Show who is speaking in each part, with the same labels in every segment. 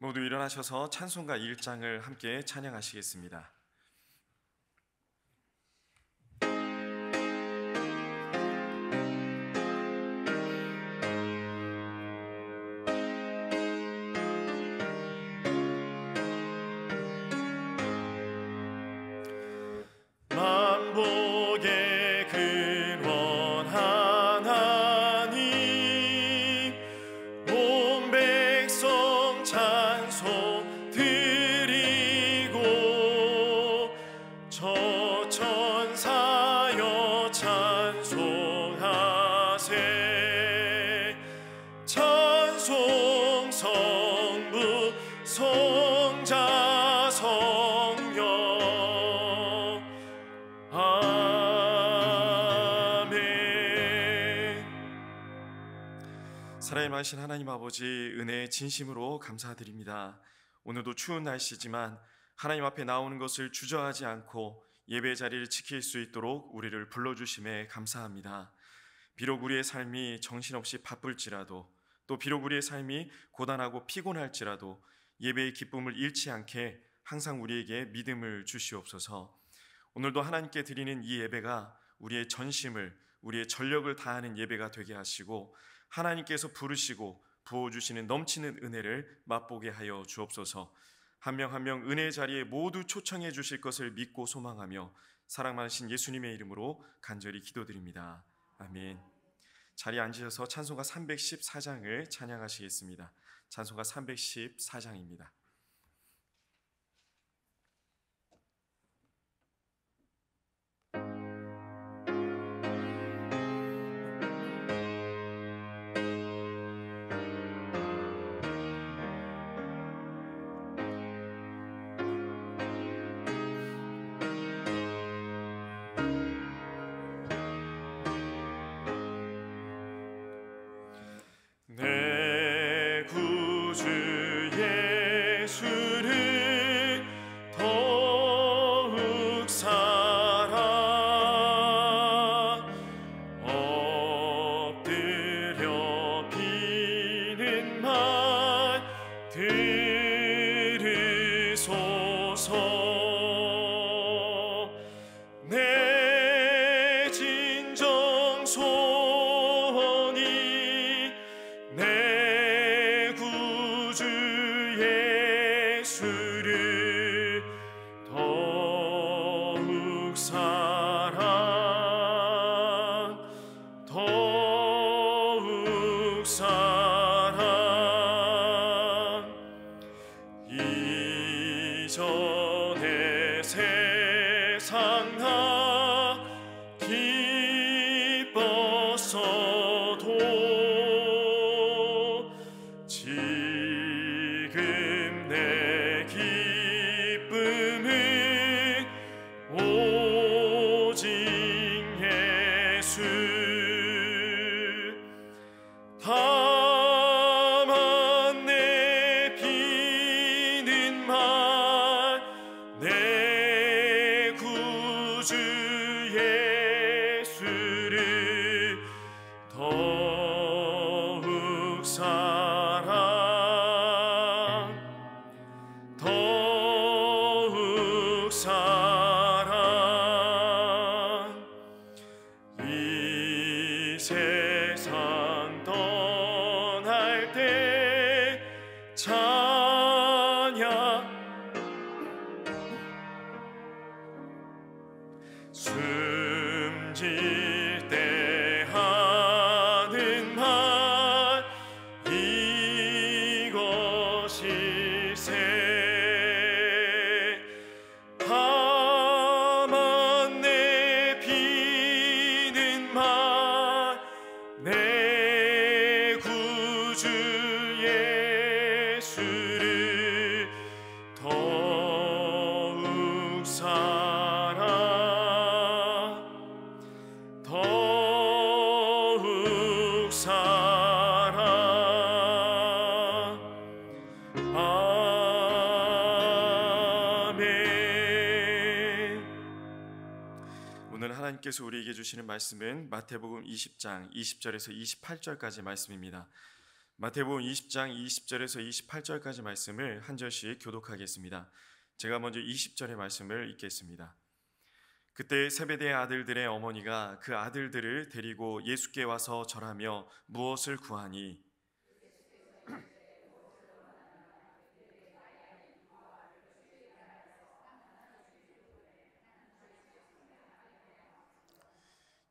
Speaker 1: 모두 일어나셔서 찬송가 1장을 함께 찬양하시겠습니다. 만복의 근원 하나님, 온 백성 찬송 드리고 저 천사여 찬송하세. 찬송 성부 성자 성령. 아멘. 살아임하신 하나님 아버지, 은혜의 진심으로 감사드립니다. 오늘도 추운 날씨지만 하나님 앞에 나오는 것을 주저하지 않고 예배 자리를 지킬 수 있도록 우리를 불러주심에 감사합니다. 비록 우리의 삶이 정신없이 바쁠지라도, 또 비록 우리의 삶이 고단하고 피곤할지라도 예배의 기쁨을 잃지 않게 항상 우리에게 믿음을 주시옵소서. 오늘도 하나님께 드리는 이 예배가 우리의 전심을, 우리의 전력을 다하는 예배가 되게 하시고 하나님께서 부르시고 부어주시는 넘치는 은혜를 맛보게 하여 주옵소서. 한 명 한 명 은혜의 자리에 모두 초청해 주실 것을 믿고 소망하며 사랑 많으신 예수님의 이름으로 간절히 기도드립니다. 아멘. 자리에 앉으셔서 찬송가 314장을 찬양하시겠습니다. 찬송가 314장입니다. 내 구주 예수를 더욱 사랑, 엎드려 비는 말 들으소서. 내 진정 소원이 내 구주 예수를 더욱 사랑, 더욱 사랑. 이전에 세상 나 기뻤어도 지금 내 기쁨은 오직 예수. 다만 내 비는 말 내 구주 예수를 더욱 사랑, 더욱 사랑. 이 세상 떠날 때 찬양, 숨질 때 하는 말 이것일세. 다만 내 비는 말 내 구주 예수를 더욱 사랑, 더욱 사랑. 아멘. 오늘 하나님께서 우리에게 주시는 말씀은 마태복음 20장 20절에서 28절까지 말씀입니다. 마태복음 20장 20절에서 28절까지 말씀을 한 절씩 교독하겠습니다. 제가 먼저 20절의 말씀을 읽겠습니다. 그때 세베대의 아들들의 어머니가 그 아들들을 데리고 예수께 와서 절하며 무엇을 구하니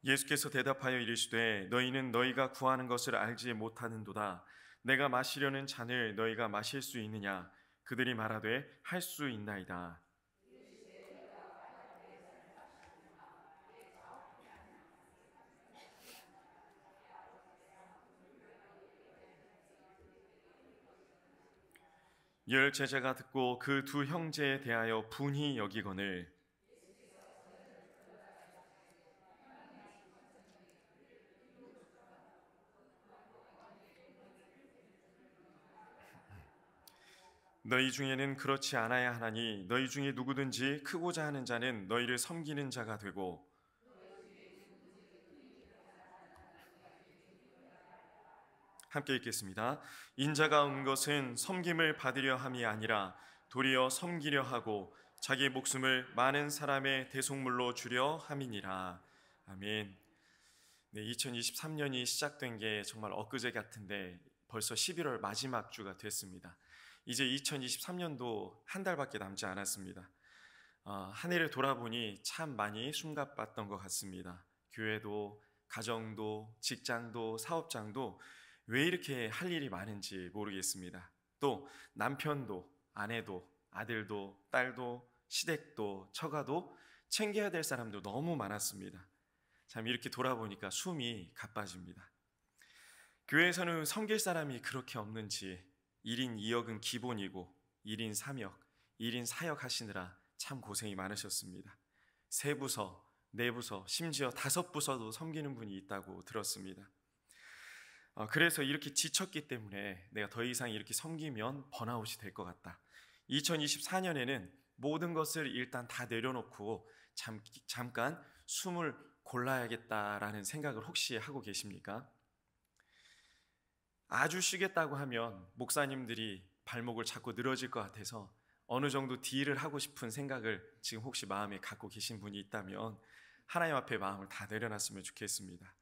Speaker 1: 예수께서 대답하여 이르시되 너희는 너희가 구하는 것을 알지 못하는도다. 내가 마시려는 잔을 너희가 마실 수 있느냐? 그들이 말하되 할 수 있나이다. 열 제자가 듣고 그 두 형제에 대하여 분히 여기거늘 너희 중에는 그렇지 않아야 하나니 너희 중에 누구든지 크고자 하는 자는 너희를 섬기는 자가 되고 함께 읽겠습니다. 인자가 온 것은 섬김을 받으려 함이 아니라 도리어 섬기려 하고 자기 목숨을 많은 사람의 대속물로 주려 함이니라. 아멘. 네, 2023년이 시작된 게 정말 엊그제 같은데 벌써 11월 마지막 주가 됐습니다. 이제 2023년도 한 달밖에 남지 않았습니다. 한 해를 돌아보니 참 많이 숨가빴던 것 같습니다. 교회도, 가정도, 직장도, 사업장도 왜 이렇게 할 일이 많은지 모르겠습니다. 또 남편도, 아내도, 아들도, 딸도, 시댁도, 처가도 챙겨야 될 사람도 너무 많았습니다. 참 이렇게 돌아보니까 숨이 가빠집니다. 교회에서는 섬길 사람이 그렇게 없는지 1인 2역은 기본이고 1인 3역, 1인 4역 하시느라 참 고생이 많으셨습니다. 3부서, 4부서, 심지어 5부서도 섬기는 분이 있다고 들었습니다. 그래서 이렇게 지쳤기 때문에 내가 더 이상 이렇게 섬기면 번아웃이 될 것 같다. 2024년에는 모든 것을 일단 다 내려놓고 잠깐 숨을 골라야겠다라는 생각을 혹시 하고 계십니까? 아주 쉬겠다고 하면 목사님들이 발목을 잡고 늘어질 것 같아서 어느 정도 딜을 하고 싶은 생각을 지금 혹시 마음에 갖고 계신 분이 있다면 하나님 앞에 마음을 다 내려놨으면 좋겠습니다.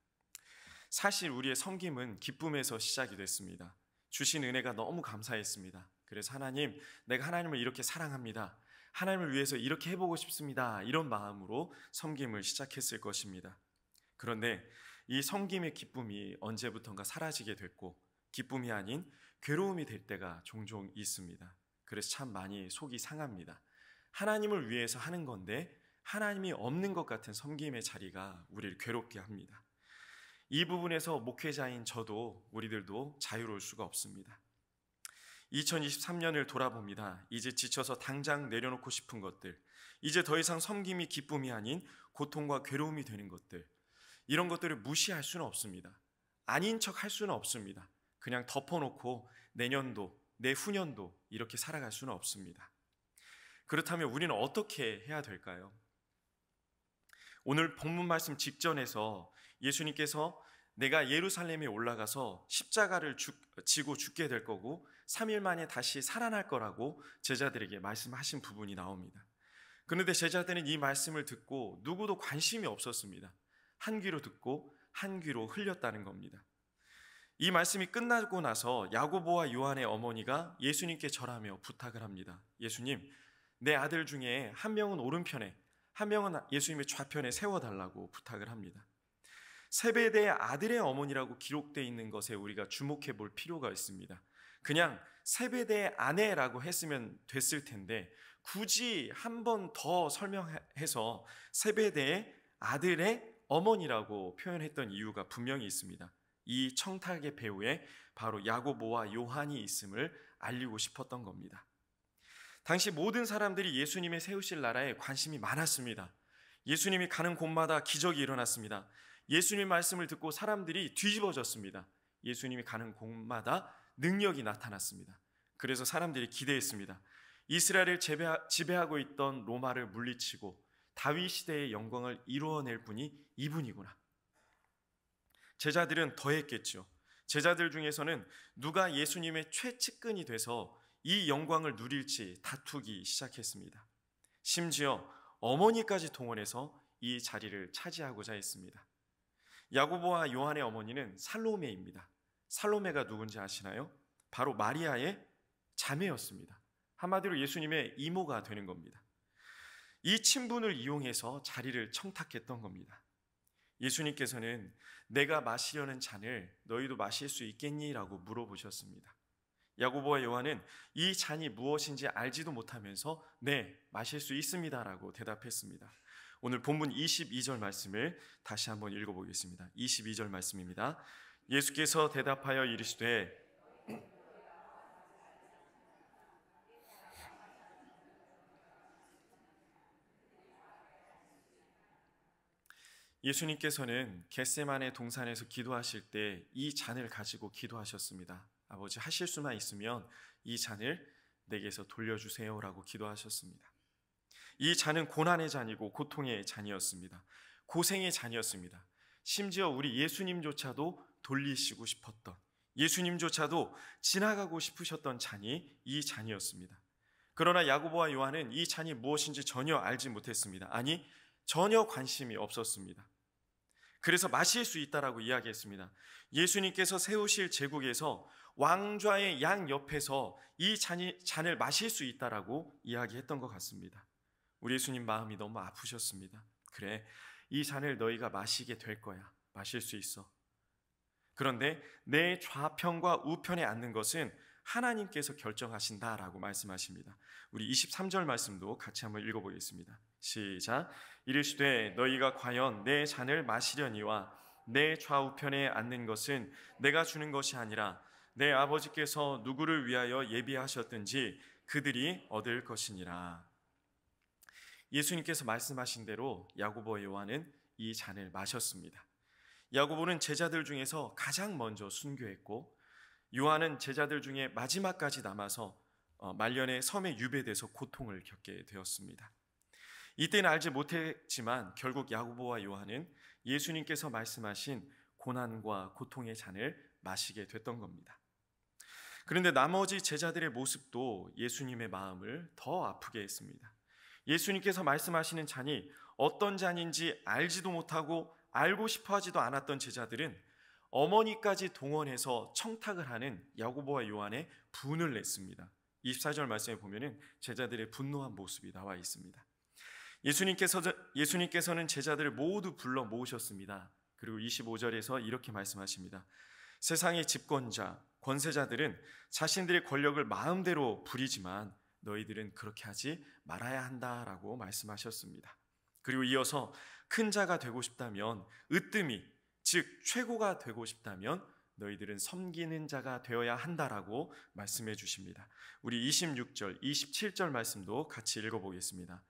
Speaker 1: 사실 우리의 섬김은 기쁨에서 시작이 됐습니다. 주신 은혜가 너무 감사했습니다. 그래서 하나님, 내가 하나님을 이렇게 사랑합니다. 하나님을 위해서 이렇게 해보고 싶습니다. 이런 마음으로 섬김을 시작했을 것입니다. 그런데 이 섬김의 기쁨이 언제부턴가 사라지게 됐고 기쁨이 아닌 괴로움이 될 때가 종종 있습니다. 그래서 참 많이 속이 상합니다. 하나님을 위해서 하는 건데 하나님이 없는 것 같은 섬김의 자리가 우리를 괴롭게 합니다. 이 부분에서 목회자인 저도 우리들도 자유로울 수가 없습니다. 2023년을 돌아봅니다. 이제 지쳐서 당장 내려놓고 싶은 것들, 이제 더 이상 섬김이 기쁨이 아닌 고통과 괴로움이 되는 것들, 이런 것들을 무시할 수는 없습니다. 아닌 척 할 수는 없습니다. 그냥 덮어놓고 내년도, 내후년도 이렇게 살아갈 수는 없습니다. 그렇다면 우리는 어떻게 해야 될까요? 오늘 본문 말씀 직전에서 예수님께서 내가 예루살렘에 올라가서 십자가를 지고 죽게 될 거고 3일 만에 다시 살아날 거라고 제자들에게 말씀하신 부분이 나옵니다. 그런데 제자들은 이 말씀을 듣고 누구도 관심이 없었습니다. 한 귀로 듣고 한 귀로 흘렸다는 겁니다. 이 말씀이 끝나고 나서 야고보와 요한의 어머니가 예수님께 절하며 부탁을 합니다. 예수님, 내 아들 중에 한 명은 오른편에, 한 명은 예수님의 좌편에 세워달라고 부탁을 합니다. 세베대의 아들의 어머니라고 기록되어 있는 것에 우리가 주목해 볼 필요가 있습니다. 그냥 세베대의 아내라고 했으면 됐을 텐데 굳이 한 번 더 설명해서 세베대의 아들의 어머니라고 표현했던 이유가 분명히 있습니다. 이 청탁의 배후에 바로 야고보와 요한이 있음을 알리고 싶었던 겁니다. 당시 모든 사람들이 예수님의 세우실 나라에 관심이 많았습니다. 예수님이 가는 곳마다 기적이 일어났습니다. 예수님 말씀을 듣고 사람들이 뒤집어졌습니다. 예수님이 가는 곳마다 능력이 나타났습니다. 그래서 사람들이 기대했습니다. 이스라엘을 지배하고 있던 로마를 물리치고 다윗 시대의 영광을 이루어낼 분이 이분이구나. 제자들은 더했겠죠. 제자들 중에서는 누가 예수님의 최측근이 돼서 이 영광을 누릴지 다투기 시작했습니다. 심지어 어머니까지 동원해서 이 자리를 차지하고자 했습니다. 야고보와 요한의 어머니는 살로메입니다. 살로메가 누군지 아시나요? 바로 마리아의 자매였습니다. 한마디로 예수님의 이모가 되는 겁니다. 이 친분을 이용해서 자리를 청탁했던 겁니다. 예수님께서는 내가 마시려는 잔을 너희도 마실 수 있겠니? 라고 물어보셨습니다. 야고보와 요한은 이 잔이 무엇인지 알지도 못하면서 네, 마실 수 있습니다 라고 대답했습니다. 오늘 본문 22절 말씀을 다시 한번 읽어보겠습니다. 22절 말씀입니다. 예수께서 대답하여 이르시되 예수님께서는 겟세마네 동산에서 기도하실 때 이 잔을 가지고 기도하셨습니다. 아버지, 하실 수만 있으면 이 잔을 내게서 돌려주세요 라고 기도하셨습니다. 이 잔은 고난의 잔이고 고통의 잔이었습니다. 고생의 잔이었습니다. 심지어 우리 예수님조차도 돌리시고 싶었던, 예수님조차도 지나가고 싶으셨던 잔이 이 잔이었습니다. 그러나 야고보와 요한은 이 잔이 무엇인지 전혀 알지 못했습니다. 아니, 전혀 관심이 없었습니다. 그래서 마실 수 있다라고 이야기했습니다. 예수님께서 세우실 제국에서 왕좌의 양 옆에서 이 잔을 마실 수 있다라고 이야기했던 것 같습니다. 우리 예수님 마음이 너무 아프셨습니다. 그래, 이 잔을 너희가 마시게 될 거야. 마실 수 있어. 그런데 내 좌편과 우편에 앉는 것은 하나님께서 결정하신다라고 말씀하십니다. 우리 23절 말씀도 같이 한번 읽어보겠습니다. 시작. 이르시되 너희가 과연 내 잔을 마시려니와 내 좌우편에 앉는 것은 내가 주는 것이 아니라 내 아버지께서 누구를 위하여 예비하셨든지 그들이 얻을 것이니라. 예수님께서 말씀하신 대로 야고보와 요한은 이 잔을 마셨습니다. 야고보는 제자들 중에서 가장 먼저 순교했고, 요한은 제자들 중에 마지막까지 남아서 말년에 섬에 유배돼서 고통을 겪게 되었습니다. 이때는 알지 못했지만 결국 야고보와 요한은 예수님께서 말씀하신 고난과 고통의 잔을 마시게 됐던 겁니다. 그런데 나머지 제자들의 모습도 예수님의 마음을 더 아프게 했습니다. 예수님께서 말씀하시는 잔이 어떤 잔인지 알지도 못하고 알고 싶어 하지도 않았던 제자들은 어머니까지 동원해서 청탁을 하는 야고보와 요한의 분을 냈습니다. 24절 말씀에 보면은 제자들의 분노한 모습이 나와 있습니다. 예수님께서는 제자들을 모두 불러 모으셨습니다. 그리고 25절에서 이렇게 말씀하십니다. 세상의 집권자, 권세자들은 자신들의 권력을 마음대로 부리지만 너희들은 그렇게 하지 말아야 한다라고 말씀하셨습니다. 그리고 이어서 큰 자가 되고 싶다면, 으뜸이 즉 최고가 되고 싶다면 너희들은 섬기는 자가 되어야 한다라고 말씀해 주십니다. 우리 26절, 27절 말씀도 같이 읽어보겠습니다.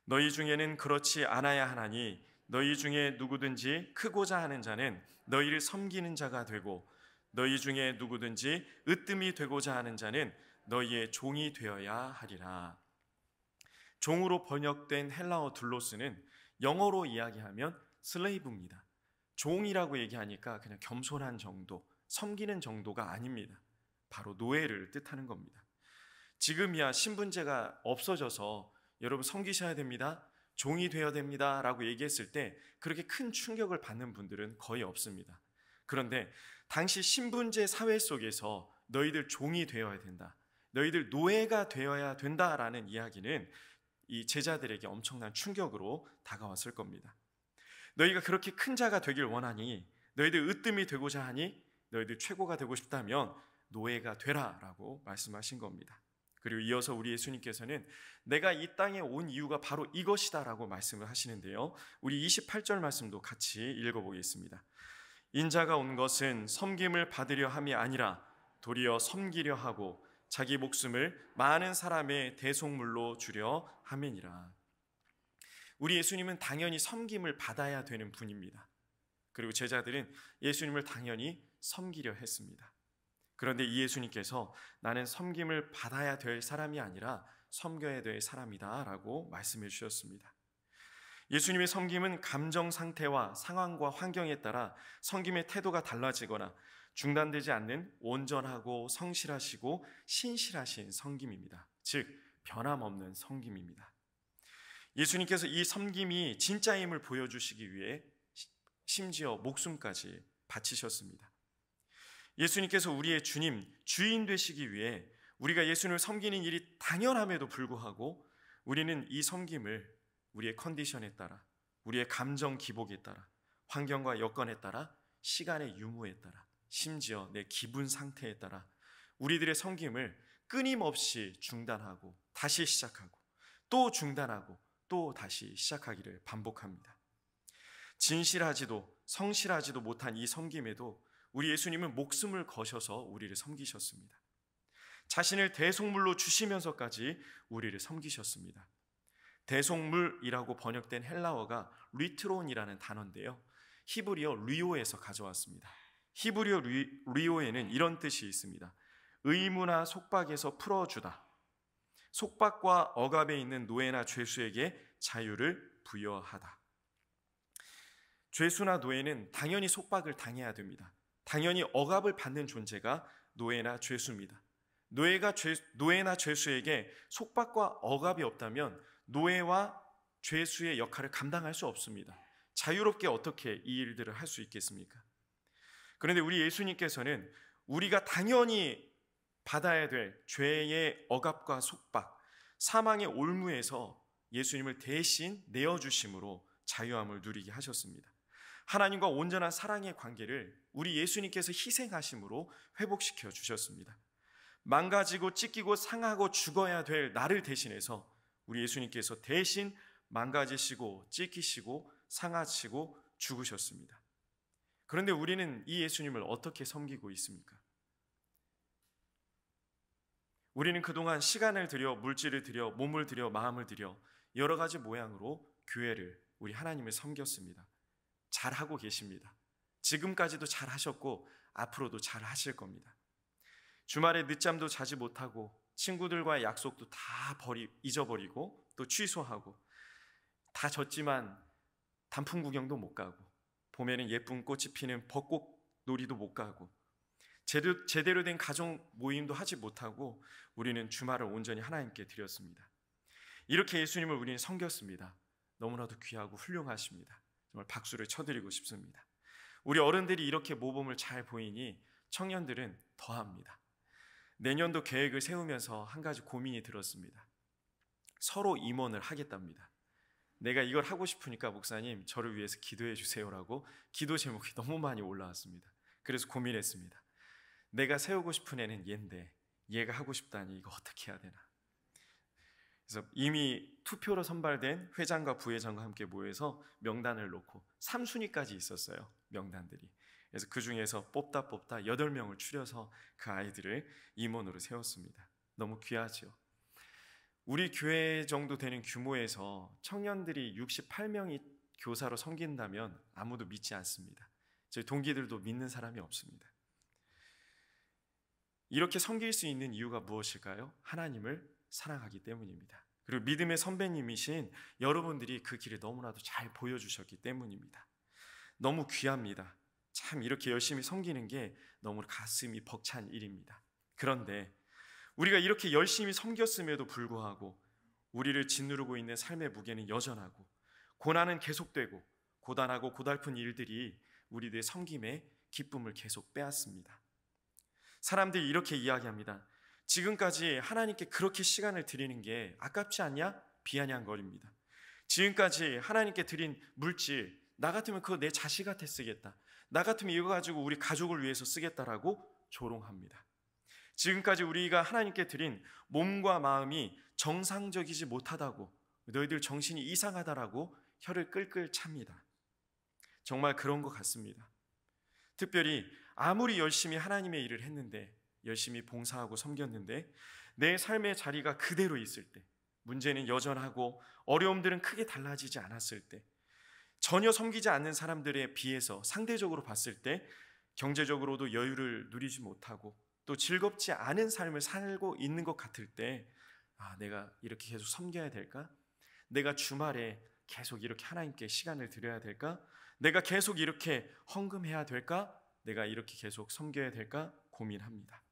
Speaker 1: 너희 중에는 그렇지 않아야 하나니 너희 중에 누구든지 크고자 하는 자는 너희를 섬기는 자가 되고 너희 중에 누구든지 으뜸이 되고자 하는 자는 너희의 종이 되어야 하리라. 종으로 번역된 헬라어 둘로스는 영어로 이야기하면 슬레이브입니다. 종이라고 얘기하니까 그냥 겸손한 정도, 섬기는 정도가 아닙니다. 바로 노예를 뜻하는 겁니다. 지금이야 신분제가 없어져서 여러분 섬기셔야 됩니다, 종이 되어야 됩니다 라고 얘기했을 때 그렇게 큰 충격을 받는 분들은 거의 없습니다. 그런데 당시 신분제 사회 속에서 너희들 종이 되어야 된다, 너희들 노예가 되어야 된다라는 이야기는 이 제자들에게 엄청난 충격으로 다가왔을 겁니다. 너희가 그렇게 큰 자가 되길 원하니, 너희들 으뜸이 되고자 하니, 너희들 최고가 되고 싶다면 노예가 되라 라고 말씀하신 겁니다. 그리고 이어서 우리 예수님께서는 내가 이 땅에 온 이유가 바로 이것이다 라고 말씀을 하시는데요, 우리 28절 말씀도 같이 읽어보겠습니다. 인자가 온 것은 섬김을 받으려 함이 아니라 도리어 섬기려 하고 자기 목숨을 많은 사람의 대속물로 주려 함이니라. 우리 예수님은 당연히 섬김을 받아야 되는 분입니다. 그리고 제자들은 예수님을 당연히 섬기려 했습니다. 그런데 이 예수님께서 나는 섬김을 받아야 될 사람이 아니라 섬겨야 될 사람이다 라고 말씀해 주셨습니다. 예수님의 섬김은 감정 상태와 상황과 환경에 따라 섬김의 태도가 달라지거나 중단되지 않는 온전하고 성실하시고 신실하신 섬김입니다. 즉 변함없는 섬김입니다. 예수님께서 이 섬김이 진짜임을 보여주시기 위해 심지어 목숨까지 바치셨습니다. 예수님께서 우리의 주님, 주인 되시기 위해 우리가 예수님을 섬기는 일이 당연함에도 불구하고 우리는 이 섬김을 우리의 컨디션에 따라, 우리의 감정 기복에 따라, 환경과 여건에 따라, 시간의 유무에 따라, 심지어 내 기분 상태에 따라 우리들의 섬김을 끊임없이 중단하고 다시 시작하고 또 중단하고 또 다시 시작하기를 반복합니다. 진실하지도 성실하지도 못한 이 섬김에도 우리 예수님은 목숨을 거셔서 우리를 섬기셨습니다. 자신을 대속물로 주시면서까지 우리를 섬기셨습니다. 대속물이라고 번역된 헬라어가 리트론이라는 단어인데요, 히브리어 리오에서 가져왔습니다. 히브리어 리오에는 이런 뜻이 있습니다. 의무나 속박에서 풀어주다. 속박과 억압에 있는 노예나 죄수에게 자유를 부여하다. 죄수나 노예는 당연히 속박을 당해야 됩니다. 당연히 억압을 받는 존재가 노예나 죄수입니다. 노예나 죄수에게 속박과 억압이 없다면 노예와 죄수의 역할을 감당할 수 없습니다. 자유롭게 어떻게 이 일들을 할 수 있겠습니까? 그런데 우리 예수님께서는 우리가 당연히 받아야 될 죄의 억압과 속박, 사망의 올무에서 예수님을 대신 내어주심으로 자유함을 누리게 하셨습니다. 하나님과 온전한 사랑의 관계를 우리 예수님께서 희생하심으로 회복시켜 주셨습니다. 망가지고 찢기고 상하고 죽어야 될 나를 대신해서 우리 예수님께서 대신 망가지시고 찢기시고 상하시고 죽으셨습니다. 그런데 우리는 이 예수님을 어떻게 섬기고 있습니까? 우리는 그동안 시간을 들여, 물질을 들여, 몸을 들여, 마음을 들여 여러 가지 모양으로 교회를, 우리 하나님을 섬겼습니다. 잘하고 계십니다. 지금까지도 잘하셨고 앞으로도 잘하실 겁니다. 주말에 늦잠도 자지 못하고 친구들과의 약속도 다 잊어버리고 또 취소하고, 다 졌지만 단풍 구경도 못 가고, 봄에는 예쁜 꽃이 피는 벚꽃 놀이도 못 가고, 제대로 된 가족 모임도 하지 못하고 우리는 주말을 온전히 하나님께 드렸습니다. 이렇게 예수님을 우리는 섬겼습니다. 너무나도 귀하고 훌륭하십니다. 정말 박수를 쳐드리고 싶습니다. 우리 어른들이 이렇게 모범을 잘 보이니 청년들은 더합니다. 내년도 계획을 세우면서 한 가지 고민이 들었습니다. 서로 임원을 하겠답니다. 내가 이걸 하고 싶으니까 목사님 저를 위해서 기도해 주세요라고 기도 제목이 너무 많이 올라왔습니다. 그래서 고민했습니다. 내가 세우고 싶은 애는 얘인데 얘가 하고 싶다니 이거 어떻게 해야 되나. 그래서 이미 투표로 선발된 회장과 부회장과 함께 모여서 명단을 놓고 3순위까지 있었어요. 명단들이. 그래서 그 중에서 뽑다 8명을 추려서 그 아이들을 임원으로 세웠습니다. 너무 귀하죠. 우리 교회 정도 되는 규모에서 청년들이 68명이 교사로 섬긴다면 아무도 믿지 않습니다. 저희 동기들도 믿는 사람이 없습니다. 이렇게 섬길 수 있는 이유가 무엇일까요? 하나님을 사랑하기 때문입니다. 그리고 믿음의 선배님이신 여러분들이 그 길을 너무나도 잘 보여주셨기 때문입니다. 너무 귀합니다. 참 이렇게 열심히 섬기는 게 너무 가슴이 벅찬 일입니다. 그런데 우리가 이렇게 열심히 섬겼음에도 불구하고 우리를 짓누르고 있는 삶의 무게는 여전하고, 고난은 계속되고, 고단하고 고달픈 일들이 우리들의 섬김의 기쁨을 계속 빼앗습니다. 사람들이 이렇게 이야기합니다. 지금까지 하나님께 그렇게 시간을 드리는 게 아깝지 않냐? 비아냥거립니다. 지금까지 하나님께 드린 물질, 나 같으면 그거 내 자식한테 쓰겠다, 나 같으면 이거 가지고 우리 가족을 위해서 쓰겠다라고 조롱합니다. 지금까지 우리가 하나님께 드린 몸과 마음이 정상적이지 못하다고, 너희들 정신이 이상하다라고 혀를 끌끌 찹니다. 정말 그런 것 같습니다. 특별히 아무리 열심히 하나님의 일을 했는데, 열심히 봉사하고 섬겼는데 내 삶의 자리가 그대로 있을 때, 문제는 여전하고 어려움들은 크게 달라지지 않았을 때, 전혀 섬기지 않는 사람들에 비해서 상대적으로 봤을 때 경제적으로도 여유를 누리지 못하고 또 즐겁지 않은 삶을 살고 있는 것 같을 때, 내가 이렇게 계속 섬겨야 될까? 내가 주말에 계속 이렇게 하나님께 시간을 드려야 될까? 내가 계속 이렇게 헌금해야 될까? 내가 이렇게 계속 섬겨야 될까 고민합니다.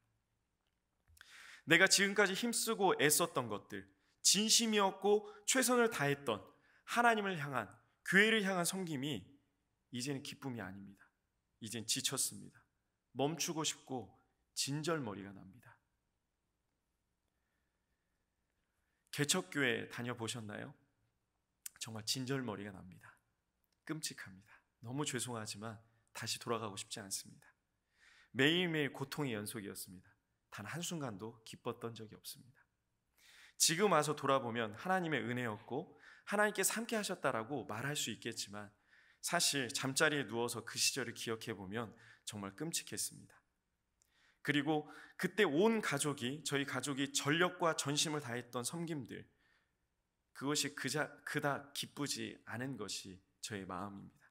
Speaker 1: 내가 지금까지 힘쓰고 애썼던 것들, 진심이었고 최선을 다했던 하나님을 향한, 교회를 향한 섬김이 이제는 기쁨이 아닙니다. 이젠 지쳤습니다. 멈추고 싶고 진절머리가 납니다. 개척교회 다녀보셨나요? 정말 진절머리가 납니다. 끔찍합니다. 너무 죄송하지만 다시 돌아가고 싶지 않습니다. 매일매일 고통의 연속이었습니다. 단 한순간도 기뻤던 적이 없습니다. 지금 와서 돌아보면 하나님의 은혜였고 하나님께서 함께 하셨다라고 말할 수 있겠지만 사실 잠자리에 누워서 그 시절을 기억해 보면 정말 끔찍했습니다. 그리고 그때 온 가족이, 저희 가족이 전력과 전심을 다했던 섬김들, 그것이 그닥 기쁘지 않은 것이 저의 마음입니다.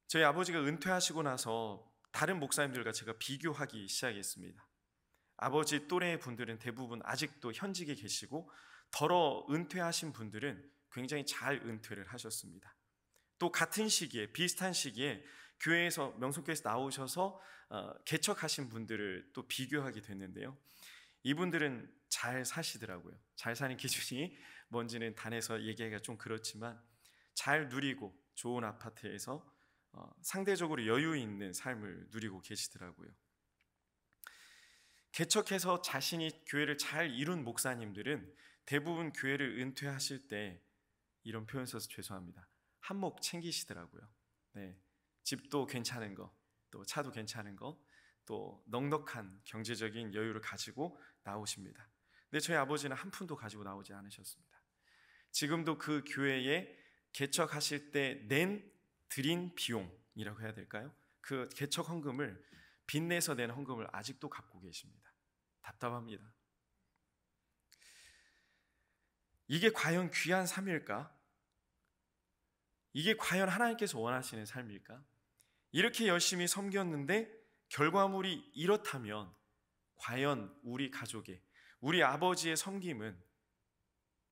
Speaker 1: 저희 아버지가 은퇴하시고 나서 다른 목사님들과 제가 비교하기 시작했습니다. 아버지 또래 분들은 대부분 아직도 현직에 계시고 덜어 은퇴하신 분들은 굉장히 잘 은퇴를 하셨습니다. 또 같은 시기에, 비슷한 시기에 교회에서, 명성교회에서 나오셔서 개척하신 분들을 또 비교하게 됐는데요. 이분들은 잘 사시더라고요. 잘 사는 기준이 뭔지는 단에서 얘기하기가 좀 그렇지만 잘 누리고 좋은 아파트에서 상대적으로 여유 있는 삶을 누리고 계시더라고요. 개척해서 자신이 교회를 잘 이룬 목사님들은 대부분 교회를 은퇴하실 때 이런 표현 써서 죄송합니다. 한몫 챙기시더라고요. 네, 집도 괜찮은 거, 또 차도 괜찮은 거, 또 넉넉한 경제적인 여유를 가지고 나오십니다. 근데 저희 아버지는 한 푼도 가지고 나오지 않으셨습니다. 지금도 그 교회에 개척하실 때 드린 비용이라고 해야 될까요? 그 개척 헌금을 빚내서 낸 헌금을 아직도 갖고 계십니다. 답답합니다. 이게 과연 귀한 삶일까? 이게 과연 하나님께서 원하시는 삶일까? 이렇게 열심히 섬겼는데 결과물이 이렇다면 과연 우리 가족의, 우리 아버지의 섬김은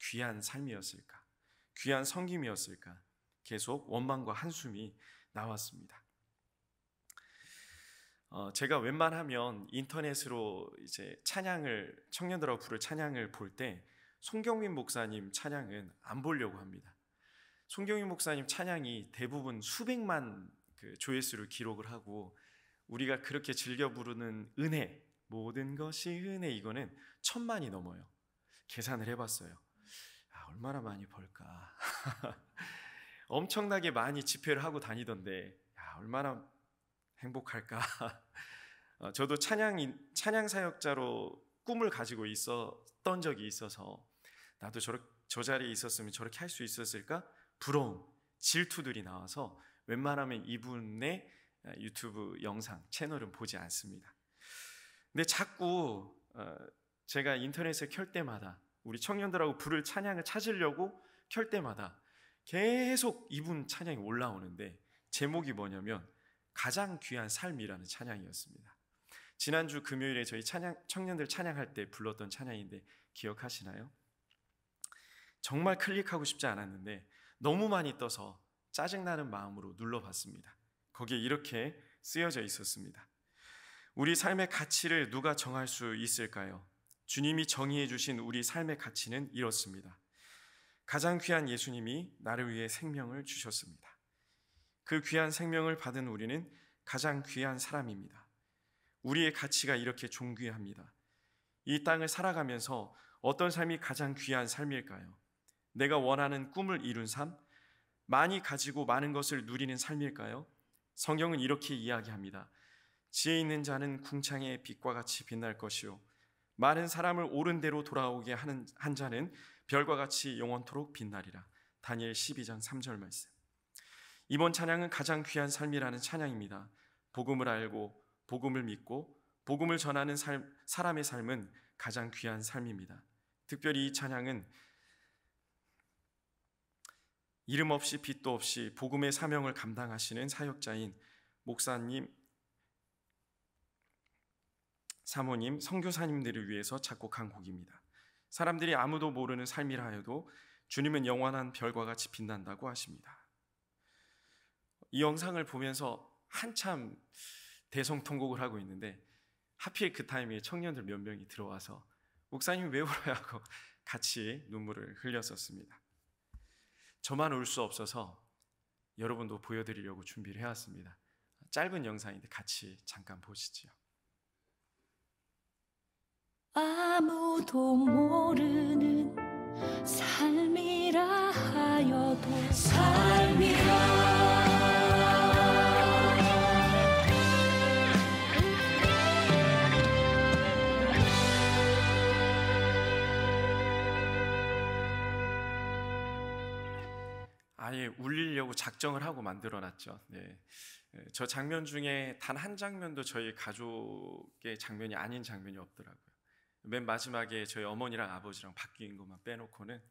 Speaker 1: 귀한 삶이었을까? 귀한 섬김이었을까? 계속 원망과 한숨이 나왔습니다. 제가 웬만하면 인터넷으로 이제 찬양을, 청년들하고 부를 찬양을 볼 때 송경민 목사님 찬양은 안 보려고 합니다. 송경민 목사님 찬양이 대부분 수백만 조회수를 기록을 하고 우리가 그렇게 즐겨 부르는 은혜, 모든 것이 은혜, 이거는 1000만이 넘어요. 계산을 해봤어요. 얼마나 많이 벌까? 엄청나게 많이 집회를 하고 다니던데 얼마나 행복할까? 저도 찬양 사역자로 꿈을 가지고 있었던 적이 있어서 나도 저 자리에 있었으면 저렇게 할 수 있었을까? 부러움, 질투들이 나와서 웬만하면 이분의 유튜브 영상, 채널은 보지 않습니다. 근데 자꾸 제가 인터넷을 켤 때마다 우리 청년들하고 부를 찬양을 찾으려고 켤 때마다 계속 이분 찬양이 올라오는데 제목이 뭐냐면 가장 귀한 삶이라는 찬양이었습니다. 지난주 금요일에 저희 청년들 찬양할 때 불렀던 찬양인데 기억하시나요? 정말 클릭하고 싶지 않았는데 너무 많이 떠서 짜증나는 마음으로 눌러봤습니다. 거기에 이렇게 쓰여져 있었습니다. 우리 삶의 가치를 누가 정할 수 있을까요? 주님이 정의해 주신 우리 삶의 가치는 이렇습니다. 가장 귀한 예수님이 나를 위해 생명을 주셨습니다. 그 귀한 생명을 받은 우리는 가장 귀한 사람입니다. 우리의 가치가 이렇게 존귀합니다. 이 땅을 살아가면서 어떤 삶이 가장 귀한 삶일까요? 내가 원하는 꿈을 이룬 삶? 많이 가지고 많은 것을 누리는 삶일까요? 성경은 이렇게 이야기합니다. 지혜 있는 자는 궁창의 빛과 같이 빛날 것이요 많은 사람을 옳은 대로 돌아오게 하는 한 자는 별과 같이 영원토록 빛나리라. 다니엘 12장 3절 말씀. 이번 찬양은 가장 귀한 삶이라는 찬양입니다. 복음을 알고 복음을 믿고 복음을 전하는 사람의 삶은 가장 귀한 삶입니다. 특별히 이 찬양은 이름 없이 빛도 없이 복음의 사명을 감당하시는 사역자인 목사님, 사모님, 선교사님들을 위해서 작곡한 곡입니다. 사람들이 아무도 모르는 삶이라 해도 주님은 영원한 별과 같이 빛난다고 하십니다. 이 영상을 보면서 한참 대성통곡을 하고 있는데 하필 그 타이밍에 청년들 몇 명이 들어와서 목사님 왜 울어요 하고 같이 눈물을 흘렸었습니다. 저만 울 수 없어서 여러분도 보여드리려고 준비를 해왔습니다. 짧은 영상인데 같이 잠깐 보시지요.
Speaker 2: 아무도 모르는 삶이라 하여도 삶이라
Speaker 1: 아예 울리려고 작정을 하고 만들어놨죠. 네. 저 장면 중에 단 한 장면도 저희 가족의 장면이 아닌 장면이 없더라고요. 맨 마지막에 저희 어머니랑 아버지랑 바뀐 것만 빼놓고는.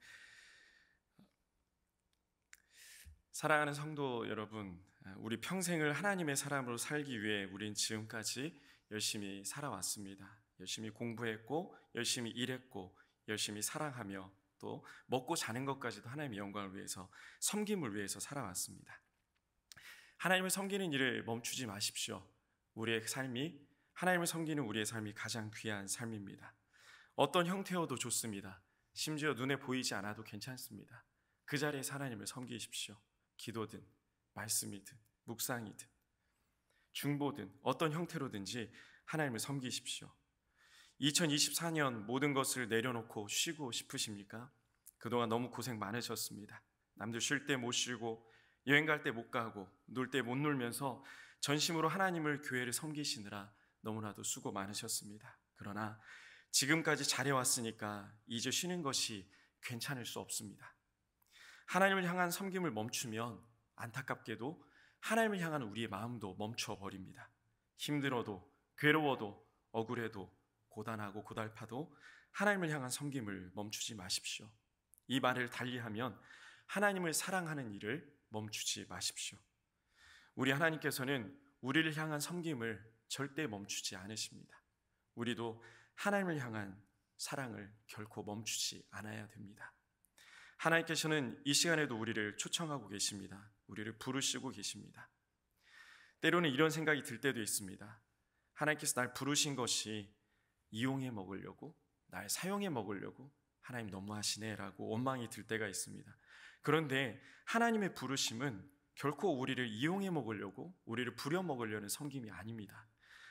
Speaker 1: 사랑하는 성도 여러분, 우리 평생을 하나님의 사람으로 살기 위해 우린 지금까지 열심히 살아왔습니다. 열심히 공부했고, 열심히 일했고, 열심히 사랑하며 또 먹고 자는 것까지도 하나님의 영광을 위해서, 섬김을 위해서 살아왔습니다. 하나님을 섬기는 일을 멈추지 마십시오. 우리의 삶이, 하나님을 섬기는 우리의 삶이 가장 귀한 삶입니다. 어떤 형태여도 좋습니다. 심지어 눈에 보이지 않아도 괜찮습니다. 그 자리에서 하나님을 섬기십시오. 기도든 말씀이든 묵상이든 중보든 어떤 형태로든지 하나님을 섬기십시오. 2024년 모든 것을 내려놓고 쉬고 싶으십니까? 그동안 너무 고생 많으셨습니다. 남들 쉴 때 못 쉬고 여행 갈 때 못 가고 놀 때 못 놀면서 전심으로 하나님을, 교회를 섬기시느라 너무나도 수고 많으셨습니다. 그러나 지금까지 잘해왔으니까 이제 쉬는 것이 괜찮을 수 없습니다. 하나님을 향한 섬김을 멈추면 안타깝게도 하나님을 향한 우리의 마음도 멈춰버립니다. 힘들어도, 괴로워도, 억울해도, 고단하고 고달파도 하나님을 향한 섬김을 멈추지 마십시오. 이 말을 달리하면 하나님을 사랑하는 일을 멈추지 마십시오. 우리 하나님께서는 우리를 향한 섬김을 절대 멈추지 않으십니다. 우리도 하나님을 향한 사랑을 결코 멈추지 않아야 됩니다. 하나님께서는 이 시간에도 우리를 초청하고 계십니다. 우리를 부르시고 계십니다. 때로는 이런 생각이 들 때도 있습니다. 하나님께서 날 부르신 것이 이용해 먹으려고, 날 사용해 먹으려고, 하나님 너무하시네라고 원망이 들 때가 있습니다. 그런데 하나님의 부르심은 결코 우리를 이용해 먹으려고, 우리를 부려먹으려는 섬김이 아닙니다.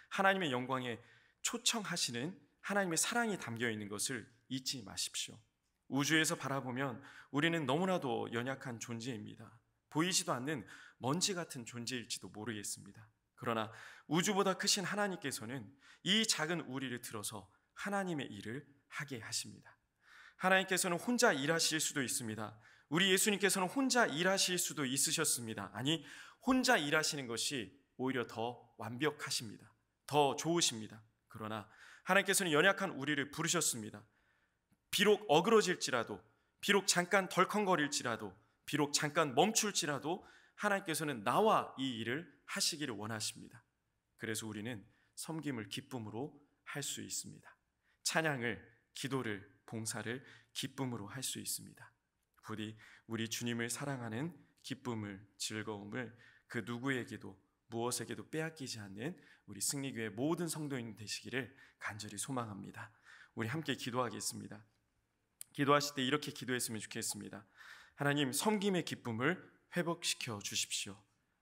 Speaker 1: 하나님의 영광에 초청하시는 하나님의 사랑이 담겨있는 것을 잊지 마십시오. 우주에서 바라보면 우리는 너무나도 연약한 존재입니다. 보이지도 않는 먼지 같은 존재일지도 모르겠습니다. 그러나 우주보다 크신 하나님께서는 이 작은 우리를 들어서 하나님의 일을 하게 하십니다. 하나님께서는 혼자 일하실 수도 있습니다. 우리 예수님께서는 혼자 일하실 수도 있으셨습니다. 아니, 혼자 일하시는 것이 오히려 더 완벽하십니다. 더 좋으십니다. 그러나 하나님께서는 연약한 우리를 부르셨습니다. 비록 어그러질지라도, 비록 잠깐 덜컹거릴지라도, 비록 잠깐 멈출지라도 하나님께서는 나와 이 일을 하시기를 원하십니다. 그래서 우리는 섬김을 기쁨으로 할 수 있습니다. 찬양을, 기도를, 봉사를 기쁨으로 할 수 있습니다. 부디 우리 주님을 사랑하는 기쁨을, 즐거움을 그 누구에게도 무엇에게도 빼앗기지 않는 우리 승리교회 모든 성도인 되시기를 간절히 소망합니다. 우리 함께 기도하겠습니다. 기도하실 때 이렇게 기도했으면 좋겠습니다. 하나님, 섬김의 기쁨을 회복시켜 주십시오.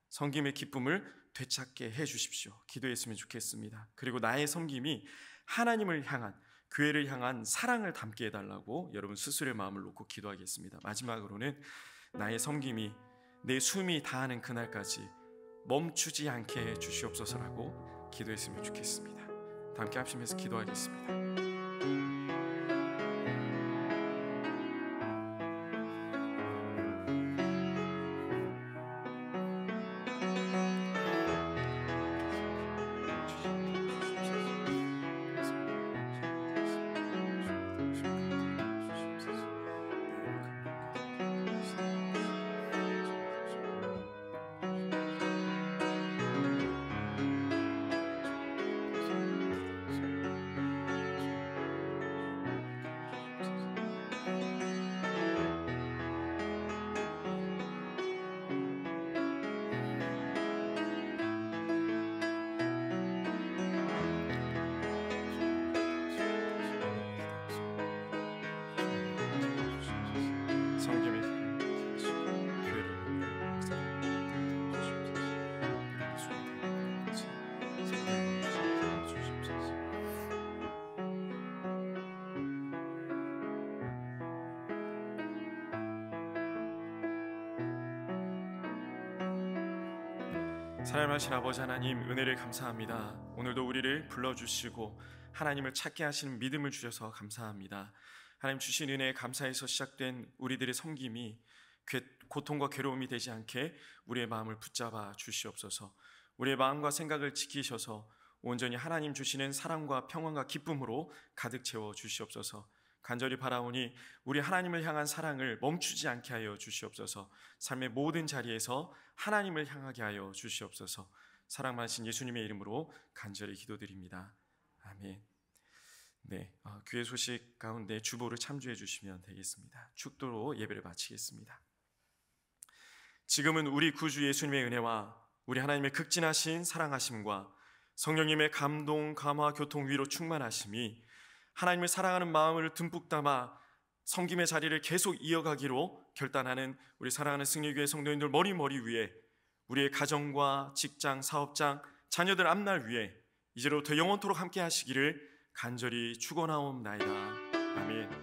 Speaker 1: 섬김의 기쁨을 되찾게 해 주십시오. 기도했으면 좋겠습니다. 그리고 나의 섬김이 하나님을 향한, 교회를 향한 사랑을 담게 해달라고 여러분 스스로의 마음을 놓고 기도하겠습니다. 마지막으로는 나의 섬김이 내 숨이 다하는 그날까지 멈추지 않게 해 주시옵소서라고 기도했으면 좋겠습니다. 다 함께 합심해서 기도하겠습니다. 사랑하신 아버지 하나님, 은혜를 감사합니다. 오늘도 우리를 불러주시고 하나님을 찾게 하시는 믿음을 주셔서 감사합니다. 하나님 주신 은혜에 감사해서 시작된 우리들의 섬김이 고통과 괴로움이 되지 않게 우리의 마음을 붙잡아 주시옵소서. 우리의 마음과 생각을 지키셔서 온전히 하나님 주시는 사랑과 평안과 기쁨으로 가득 채워 주시옵소서. 간절히 바라오니 우리 하나님을 향한 사랑을 멈추지 않게 하여 주시옵소서. 삶의 모든 자리에서 하나님을 향하게 하여 주시옵소서. 사랑 많으신 예수님의 이름으로 간절히 기도드립니다. 아멘. 네, 교회 소식 가운데 주보를 참조해 주시면 되겠습니다. 축도로 예배를 마치겠습니다. 지금은 우리 구주 예수님의 은혜와 우리 하나님의 극진하신 사랑하심과 성령님의 감동, 감화, 교통, 위로 충만하심이 하나님을 사랑하는 마음을 듬뿍 담아 섬김의 자리를 계속 이어가기로 결단하는 우리 사랑하는 승리교회 성도님들 머리 위에, 우리의 가정과 직장, 사업장, 자녀들 앞날 위에 이제로부터 영원토록 함께 하시기를 간절히 축원하옵나이다. 아멘.